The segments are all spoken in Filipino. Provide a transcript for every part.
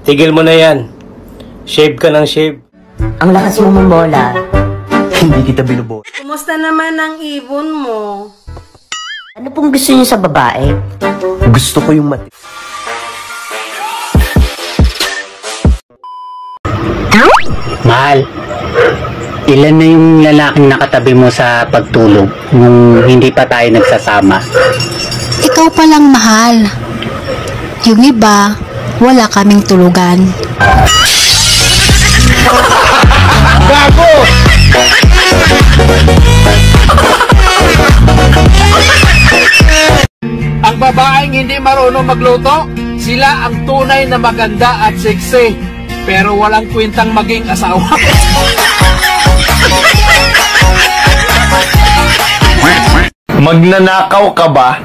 Tigil mo na yan. Shave ka ng shave. Ang lakas mo mamola. Hindi kita binubo. Kumusta naman ang ibon mo? Ano pong gusto niyo sa babae? Gusto ko yung mati. Mahal, ilan na yung lalaking nakatabi mo sa pagtulog nung hindi pa tayo nagsasama? Ikaw palang mahal. Yung iba, wala kaming tulugan. Gago! Ang babaeng hindi marunong magluto, sila ang tunay na maganda at sexy, pero walang kwentang maging asawa. Magnanakaw ka ba?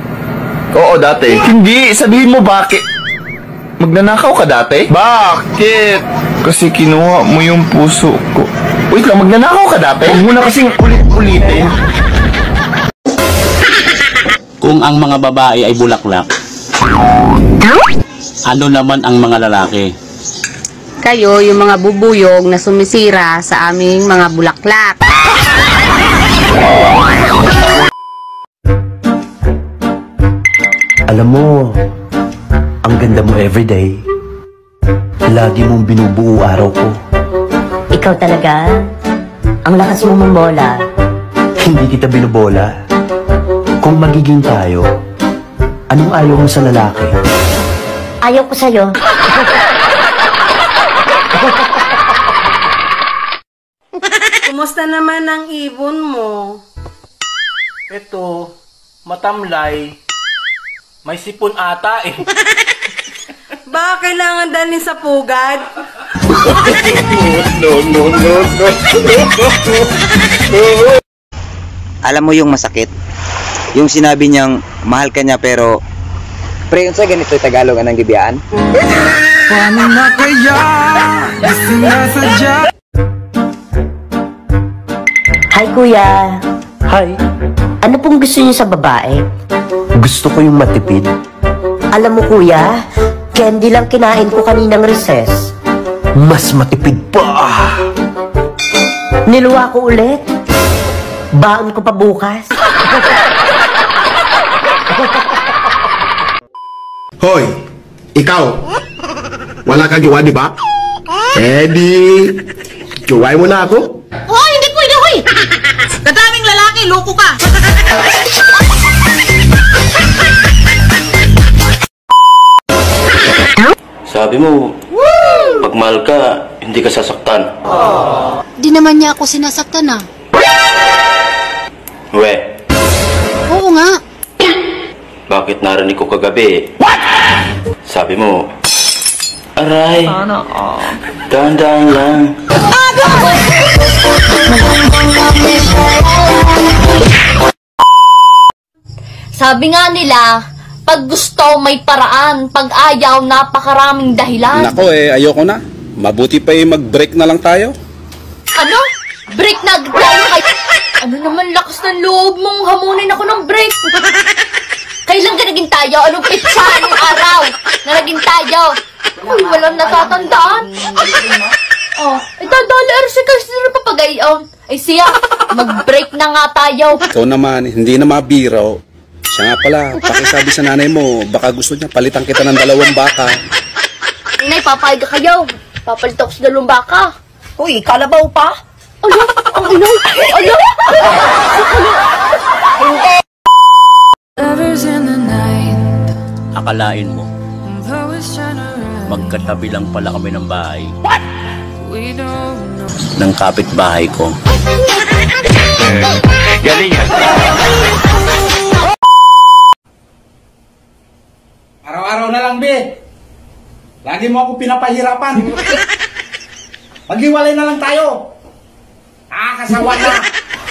Oo, dati. Hindi, sabihin mo bakit. Magnanakaw ka dati? Bakit? Kasi kinuha mo yung puso ko. Wait lang, magnanakaw ka dati? Huwag mo na kasing ulit-ulitin. Kung ang mga babae ay bulaklak, ano naman ang mga lalaki? Kayo, yung mga bubuyog na sumisira sa aming mga bulaklak. Alam mo, ang ganda mo everyday. Lagi mong binubuo araw ko. Ikaw talaga? Ang lakas mo mamola. Hindi kita binubola. Kung magiging tayo, anong ayaw mo sa lalaki? Ayaw ko sa'yo. Kumusta naman ang ibon mo? Ito, matamlay. May sipon ata eh. Baka kailangan dalhin sa pugad? No. Alam mo yung masakit? Yung sinabi niyang mahal ka niya pero pre, yun sa ganito Tagalog anong gibiyaan? Paano na kaya? Sinasadya. Hi, kuya. Hi. Ano pong gusto niyo sa babae? Gusto ko yung matipid. Alam mo, kuya, candy lang kinain ko kaninang recess. Mas matipid pa. Niluwa ko ulit. Baon ko pa bukas. Hoy, ikaw, wala kang jowa, di ba? Eddie, jowain mo na ako? Hoy, hindi pwede, hoy! Kadaming lalaki, loko ka! Sabi mo, pag mahal ka, hindi ka sasaktan. Di naman niya ako sinasaktan ah. We, Oo nga. bakit narinig ko kagabi? Sabi mo, aray, dahan-dahan lang. Sabi nga nila, pag gusto may paraan, pag ayaw napakaraming dahilan. Nako ayoko na. Mabuti pa mag-break na lang tayo. Ano? Break na agad tayo kay... Ano naman lakas ng loob mong hamunin ako ng break? Kailan ka naging tayo? Anong pitsa? Anong araw na naging tayo? Uy, walang natatandaan. Oh, itadali si Kirsten na papagayon. Ay siya, mag-break na nga tayo. Ikaw naman, hindi na mabiro. Siya nga pala, pakisabi sa nanay mo, baka gusto niya palitan kita ng 2 baka. Inay, papayag ka kayo. Papalitok sa 2 baka. Uy, kalabaw pa? Ano? Ang inay? Ano? Akalain mo, magkatabi lang pala kami ng bahay. Ng kapitbahay ko. Galing yan. Araw-araw na lang, be. Lagi mo ako pinapahirapan. Maghiwalay na lang tayo. Kasawa na.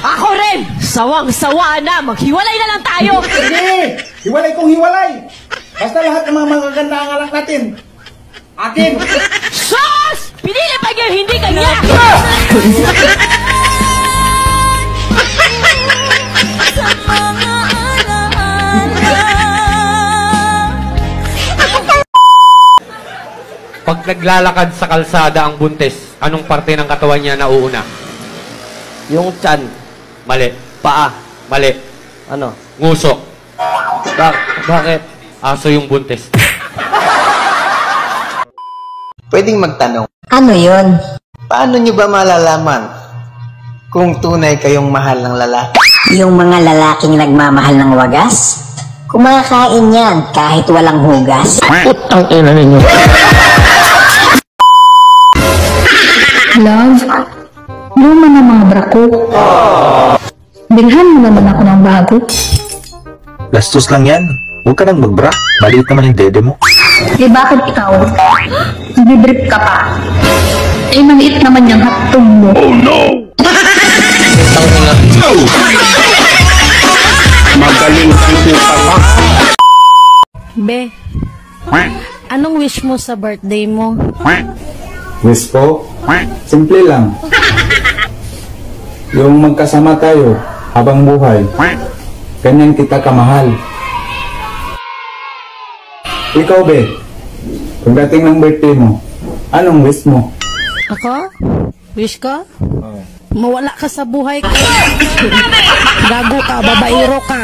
Ako rin! Sawang-sawa na! Maghiwalay na lang tayo! Hindi! Hiwalay kong hiwalay. Basta lahat ng mga magaganda ang alak natin. Akin! Sus! Pinili pa niyo hindi kanya! Pag Pag naglalakad sa kalsada ang buntis, anong parte ng katawan niya nauuna? Yung tiyan. Mali. Paa. Mali. Ano? Nguso. Bakit? Aso yung buntis. Pwedeng magtanong, Ano yun? paano nyo ba malalaman kung tunay kayong mahal ng lalaki? Yung mga lalaking nagmamahal ng wagas? Kumakain yan kahit walang hugas. Putang ina ninyo. Love, luma na mga bra ko. Bilhan mo naman ako ng bago. Gastos lang yan. Huwag ka nang magbra. Maliit naman yung dede mo. Eh bakit ikaw? Nag-drip ka pa. Eh maliit naman yung hatong mo. Oh no! Magaling si Papa. Be, anong wish mo sa birthday mo? Wish ko? Simple lang. Yung magkasama tayo habang buhay. Ganyan kita kamahal. Ikaw, Be, pagdating ng birthday mo, anong wish mo? Ako? Wish ko? Mawala ka sa buhay ko. Gago ka, babaero ka.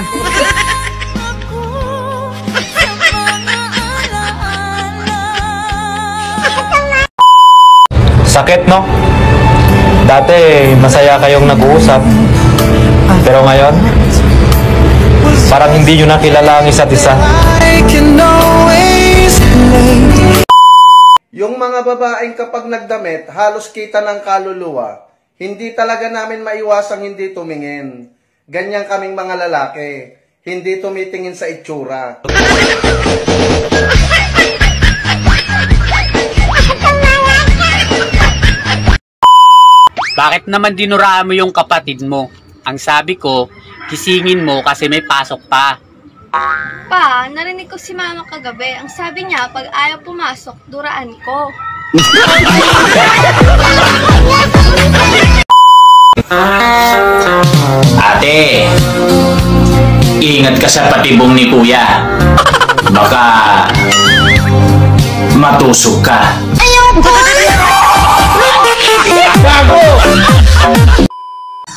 Sakit, no? Dati, masaya kayong nag-uusap. Pero ngayon, parang hindi nyo nakilala ang isa't isa. Yung mga babaeng kapag nagdamit, halos kita ng kaluluwa, hindi talaga namin maiwasang hindi tumingin. Ganyan kaming mga lalaki, hindi tumitingin sa itsura. Bakit naman dinuraan mo yung kapatid mo? Ang sabi ko, kisingin mo kasi may pasok pa. Pa, narinig ko si mama kagabi. Ang sabi niya, pag ayaw pumasok, duraan ko. Ate, ingat ka sa patibong ni Kuya. Baka matusok ka.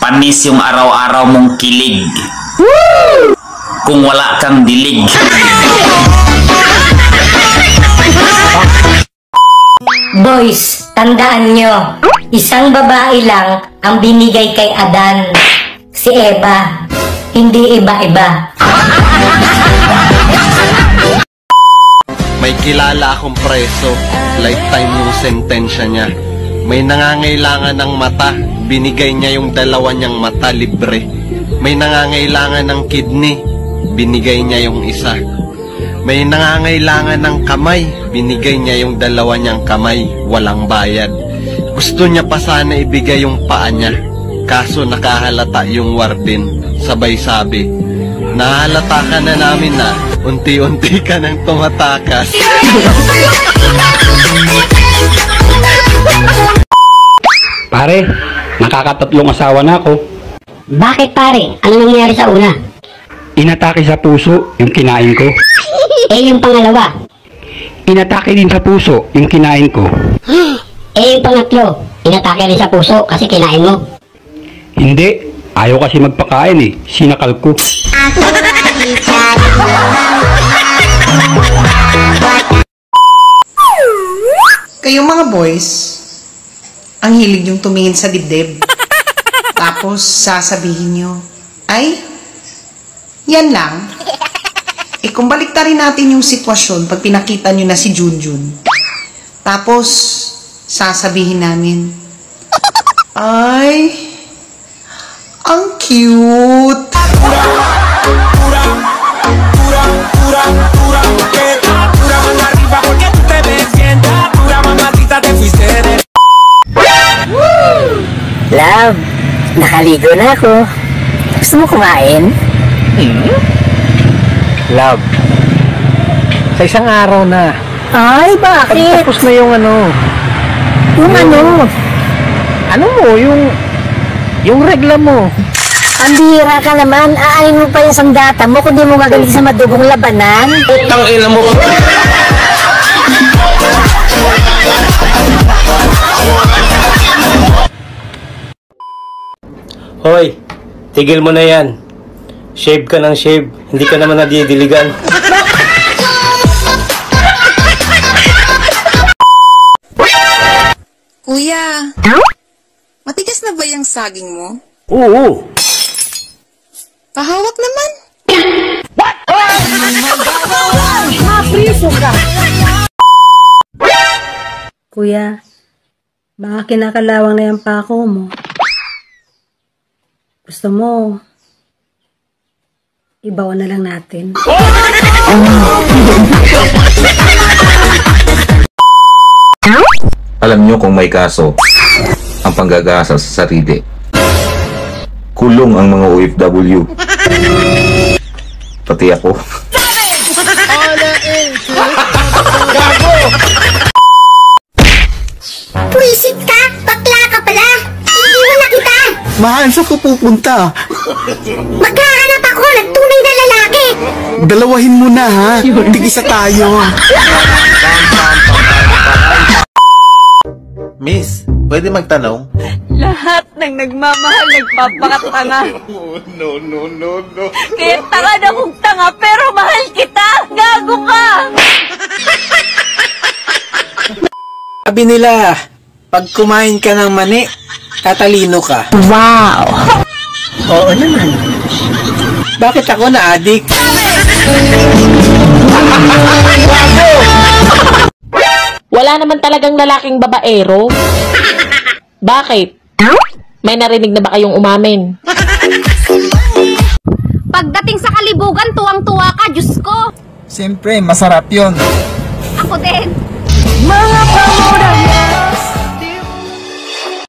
Panis yung araw-araw mong kilig. Kung wala kang dilig. Boys, tandaan nyo, isang babae lang ang binigay kay Adan. Si Eva, hindi iba-iba. May kilala akong preso, lifetime yung sentensya niya. May nangangailangan ng mata, binigay niya yung dalawa niyang mata libre. May nangangailangan ng kidney, binigay niya yung isa. May nangangailangan ng kamay, binigay niya yung dalawa niyang kamay, walang bayad. Gusto niya pa sana ibigay yung paa niya, kaso nakahalata yung warden. Sabay sabi, nahalata ka na namin na, unti-unti ka nang tumatakas. Pare, nakakatatlong asawa na ako. Bakit pare? Ano nangyari sa una? Inatake sa puso yung kinain ko. Eh yung pangalawa? Inatake din sa puso yung kinain ko. Eh yung pangatlo? Inatake rin sa puso kasi kinain mo? Hindi, ayaw kasi magpakain eh. Sinakal ko. Kayong mga boys, ang hilig yung tumingin sa dibdib. Tapos sasabihin nyo, ay, yan lang. Eh kung baliktarin natin yung sitwasyon pag pinakita nyo na si Junjun. Tapos, sasabihin namin, ay, ang cute. Love, nakaligo na ako. Gusto mo kumain? Love, sa isang araw na. Ay, bakit? Tapos na yung ano. Yung ano? Ano mo, yung regla mo. Ang bihira ka naman, aanin mo pa yung sandata mo kung di mo magaling sa madugong labanan. Putang ina mo. Hoy, tigil mo na yan. Shave ka ng shave. Hindi ka naman nadidiligan. Kuya, matigas na ba yung saging mo? Oo. Pahawak naman. Mapriso ka! Kuya, baka kinakalawang na yung pako mo. Gusto mo, ibaw na lang natin. Alam nyo kung may kaso ang panggagasa sa sarili. Kulong ang mga OFW. Pati ako. Puisit ka! Bakla ka pala! Iiwan na kita! Mahal, saan ko pupunta? Maghahanap ako ng tunay na lalaki! Dalawahin mo na ha. Tig-isa tayo. Miss, pwede magtanong? Lahat ng nagmamahal nagpapakatanga. No. Kaya tanga na kong tanga pero mahal kita! Gago ka! Sabi nila, pag kumain ka ng mani, tatalino ka. Wow! Oo naman. Bakit ako na-addict? Wala naman talagang lalaking babaero. Bakit? May narinig na ba kayong umamin? Pagdating sa kalibugan, tuwang-tuwa ka, Diyos ko! Siyempre, masarap yun. Ako din! Mga pamura!